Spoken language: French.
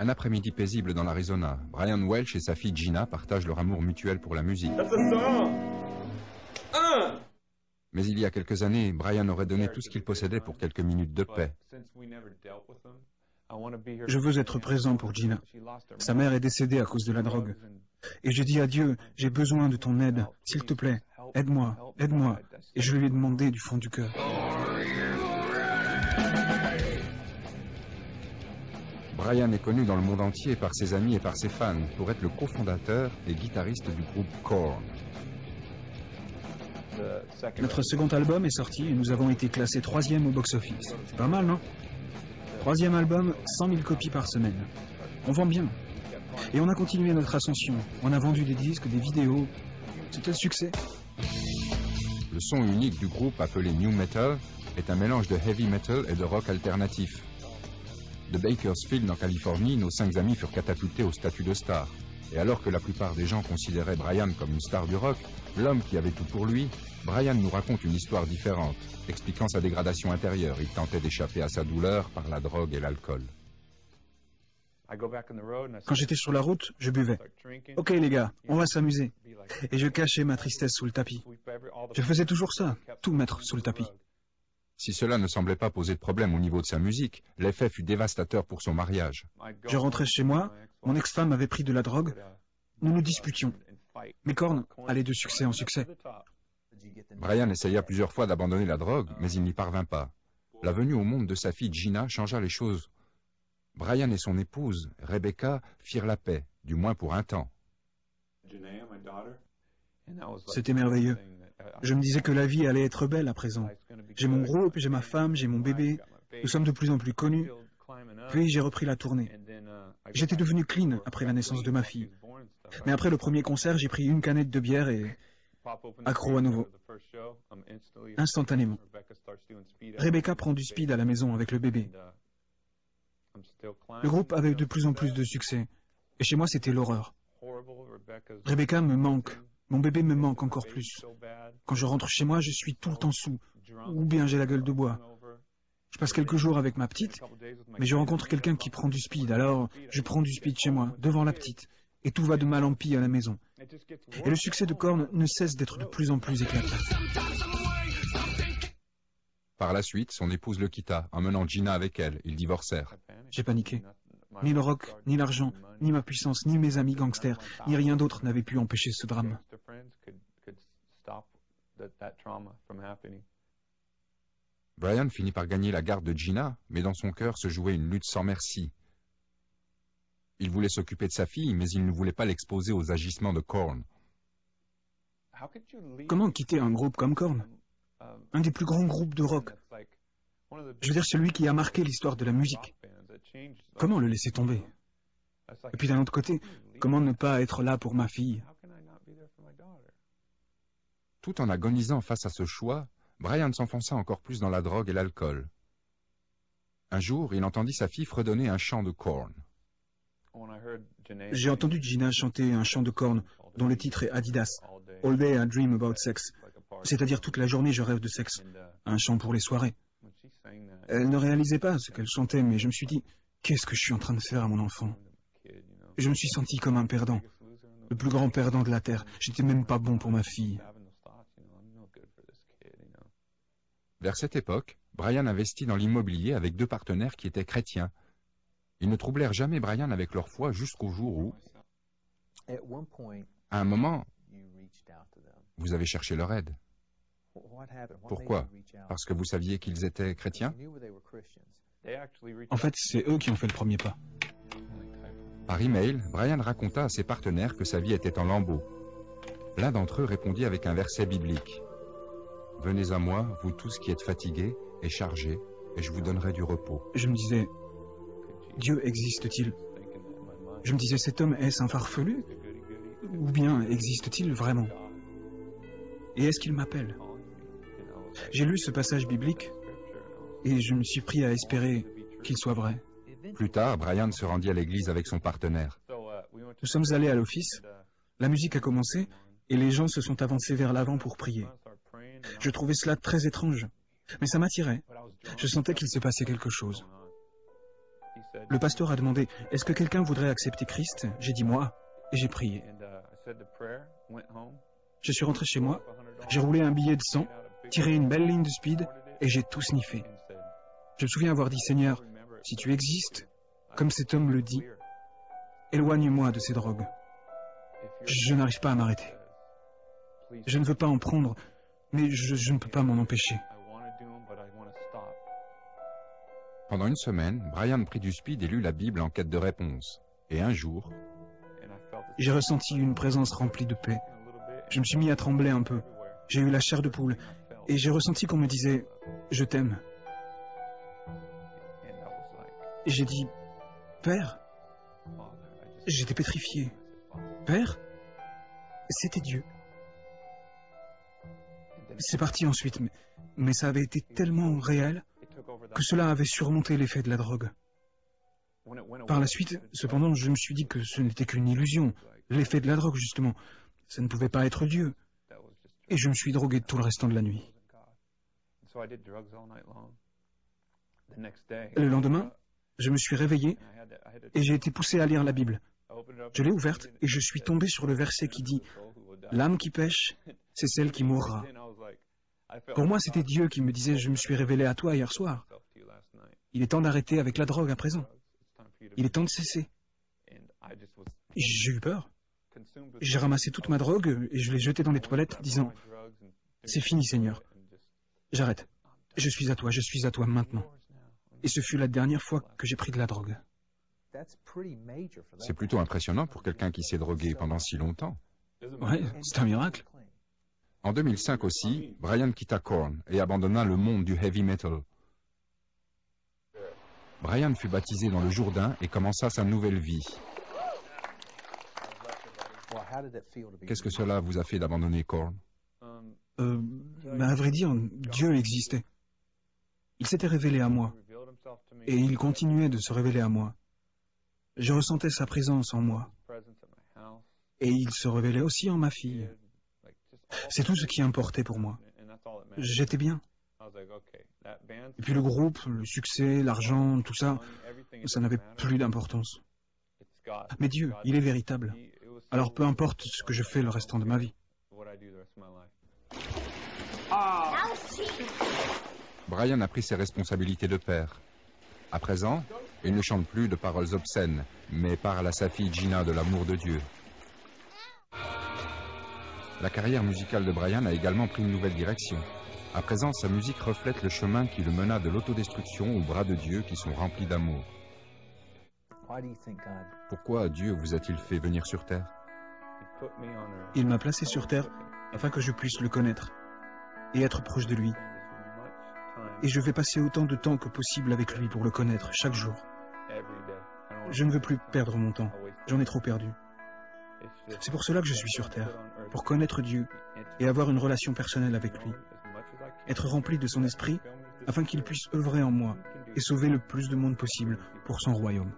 Un après-midi paisible dans l'Arizona. Brian Welch et sa fille Gina partagent leur amour mutuel pour la musique. Mais il y a quelques années, Brian aurait donné tout ce qu'il possédait pour quelques minutes de paix. Je veux être présent pour Gina. Sa mère est décédée à cause de la drogue. Et je dis à Dieu, j'ai besoin de ton aide. S'il te plaît, aide-moi, aide-moi. Et je lui ai demandé du fond du cœur. Brian est connu dans le monde entier par ses amis et par ses fans pour être le cofondateur et guitariste du groupe Korn. Notre second album est sorti et nous avons été classés 3e au box-office. C'est pas mal, non? 3e album, 100 000 copies par semaine. On vend bien. Et on a continué notre ascension. On a vendu des disques, des vidéos. C'était le succès. Le son unique du groupe, appelé New Metal, est un mélange de heavy metal et de rock alternatif. De Bakersfield, en Californie, nos 5 amis furent catapultés au statut de star. Et alors que la plupart des gens considéraient Brian comme une star du rock, l'homme qui avait tout pour lui, Brian nous raconte une histoire différente. Expliquant sa dégradation intérieure, il tentait d'échapper à sa douleur par la drogue et l'alcool. Quand j'étais sur la route, je buvais. Ok les gars, on va s'amuser. Et je cachais ma tristesse sous le tapis. Je faisais toujours ça, tout mettre sous le tapis. Si cela ne semblait pas poser de problème au niveau de sa musique, l'effet fut dévastateur pour son mariage. Je rentrais chez moi, mon ex-femme avait pris de la drogue, nous nous disputions. Mes cornes allaient de succès en succès. Brian essaya plusieurs fois d'abandonner la drogue, mais il n'y parvint pas. La venue au monde de sa fille Gina changea les choses. Brian et son épouse, Rebecca, firent la paix, du moins pour un temps. C'était merveilleux. Je me disais que la vie allait être belle à présent. J'ai mon groupe, j'ai ma femme, j'ai mon bébé. Nous sommes de plus en plus connus. Puis j'ai repris la tournée. J'étais devenu clean après la naissance de ma fille. Mais après le premier concert, j'ai pris une canette de bière et accro à nouveau. Instantanément. Rebecca prend du speed à la maison avec le bébé. Le groupe avait de plus en plus de succès. Et chez moi, c'était l'horreur. Rebecca me manque. Mon bébé me manque encore plus. Quand je rentre chez moi, je suis tout le temps sous. Ou bien j'ai la gueule de bois. Je passe quelques jours avec ma petite, mais je rencontre quelqu'un qui prend du speed. Alors, je prends du speed chez moi, devant la petite. Et tout va de mal en pis à la maison. Et le succès de Korn ne cesse d'être de plus en plus éclatant. Par la suite, son épouse le quitta, emmenant Gina avec elle. Ils divorcèrent. J'ai paniqué. Ni le rock, ni l'argent, ni ma puissance, ni mes amis gangsters, ni rien d'autre n'avait pu empêcher ce drame. Brian finit par gagner la garde de Gina, mais dans son cœur se jouait une lutte sans merci. Il voulait s'occuper de sa fille, mais il ne voulait pas l'exposer aux agissements de Korn. Comment quitter un groupe comme Korn? Un des plus grands groupes de rock. Je veux dire, celui qui a marqué l'histoire de la musique. Comment le laisser tomber? Et puis d'un autre côté, comment ne pas être là pour ma fille? Tout en agonisant face à ce choix, Brian s'enfonça encore plus dans la drogue et l'alcool. Un jour, il entendit sa fille fredonner un chant de Korn. J'ai entendu Gina chanter un chant de Korn dont le titre est Adidas, All Day I Dream About Sex, c'est-à-dire toute la journée je rêve de sexe, un chant pour les soirées. Elle ne réalisait pas ce qu'elle chantait, mais je me suis dit, qu'est-ce que je suis en train de faire à mon enfant? Je me suis senti comme un perdant, le plus grand perdant de la terre. J'étais même pas bon pour ma fille. Vers cette époque, Brian investit dans l'immobilier avec 2 partenaires qui étaient chrétiens. Ils ne troublèrent jamais Brian avec leur foi jusqu'au jour où, à un moment, vous avez cherché leur aide. Pourquoi? Parce que vous saviez qu'ils étaient chrétiens? En fait, c'est eux qui ont fait le premier pas. Par email, Brian raconta à ses partenaires que sa vie était en lambeaux. L'un d'entre eux répondit avec un verset biblique. « Venez à moi, vous tous qui êtes fatigués et chargés, et je vous donnerai du repos. » Je me disais, Dieu existe-t-il? Je me disais, cet homme est-ce un farfelu? Ou bien existe-t-il vraiment? Et est-ce qu'il m'appelle? J'ai lu ce passage biblique et je me suis pris à espérer qu'il soit vrai. Plus tard, Brian se rendit à l'église avec son partenaire. Nous sommes allés à l'office, la musique a commencé et les gens se sont avancés vers l'avant pour prier. Je trouvais cela très étrange, mais ça m'attirait. Je sentais qu'il se passait quelque chose. Le pasteur a demandé « Est-ce que quelqu'un voudrait accepter Christ ?» J'ai dit « Moi » et j'ai prié. Je suis rentré chez moi, j'ai roulé un billet de 100, tiré une belle ligne de speed et j'ai tout sniffé. Je me souviens avoir dit « Seigneur, si tu existes, comme cet homme le dit, éloigne-moi de ces drogues. Je n'arrive pas à m'arrêter. Je ne veux pas en prendre, mais je ne peux pas m'en empêcher. » Pendant une semaine, Brian prit du speed et lut la Bible en quête de réponse. Et un jour, j'ai ressenti une présence remplie de paix. Je me suis mis à trembler un peu. J'ai eu la chair de poule. Et j'ai ressenti qu'on me disait « Je t'aime ». Et j'ai dit « Père ?» J'étais pétrifié. « Père ?» C'était Dieu. C'est parti ensuite, mais ça avait été tellement réel que cela avait surmonté l'effet de la drogue. Par la suite, cependant, je me suis dit que ce n'était qu'une illusion, l'effet de la drogue, justement. Ça ne pouvait pas être Dieu. Et je me suis drogué tout le restant de la nuit. Le lendemain, je me suis réveillé et j'ai été poussé à lire la Bible. Je l'ai ouverte et je suis tombé sur le verset qui dit « L'âme qui pêche, c'est celle qui mourra ». Pour moi, c'était Dieu qui me disait « Je me suis révélé à toi hier soir. Il est temps d'arrêter avec la drogue à présent. Il est temps de cesser. » J'ai eu peur. J'ai ramassé toute ma drogue et je l'ai jetée dans les toilettes, disant « C'est fini, Seigneur. J'arrête. Je suis à toi maintenant. » Et ce fut la dernière fois que j'ai pris de la drogue. c'est plutôt impressionnant pour quelqu'un qui s'est drogué pendant si longtemps. Ouais, c'est un miracle. En 2005 aussi, Brian quitta Korn et abandonna le monde du heavy metal. Brian fut baptisé dans le Jourdain et commença sa nouvelle vie. Qu'est-ce que cela vous a fait d'abandonner Korn? À vrai dire, Dieu existait. Il s'était révélé à moi. Et il continuait de se révéler à moi. Je ressentais sa présence en moi. Et il se révélait aussi en ma fille. C'est tout ce qui importait pour moi. J'étais bien. Et puis le groupe, le succès, l'argent, tout ça, ça n'avait plus d'importance. Mais Dieu, il est véritable. Alors peu importe ce que je fais le restant de ma vie. Brian a pris ses responsabilités de père. À présent, il ne chante plus de paroles obscènes, mais parle à sa fille Gina de l'amour de Dieu. La carrière musicale de Brian a également pris une nouvelle direction. À présent, sa musique reflète le chemin qui le mena de l'autodestruction aux bras de Dieu qui sont remplis d'amour. Pourquoi Dieu vous a-t-il fait venir sur terre? Il m'a placé sur terre afin que je puisse le connaître et être proche de lui. Et je vais passer autant de temps que possible avec lui pour le connaître chaque jour. Je ne veux plus perdre mon temps. J'en ai trop perdu. C'est pour cela que je suis sur terre, pour connaître Dieu et avoir une relation personnelle avec lui. Être rempli de son esprit afin qu'il puisse œuvrer en moi et sauver le plus de monde possible pour son royaume.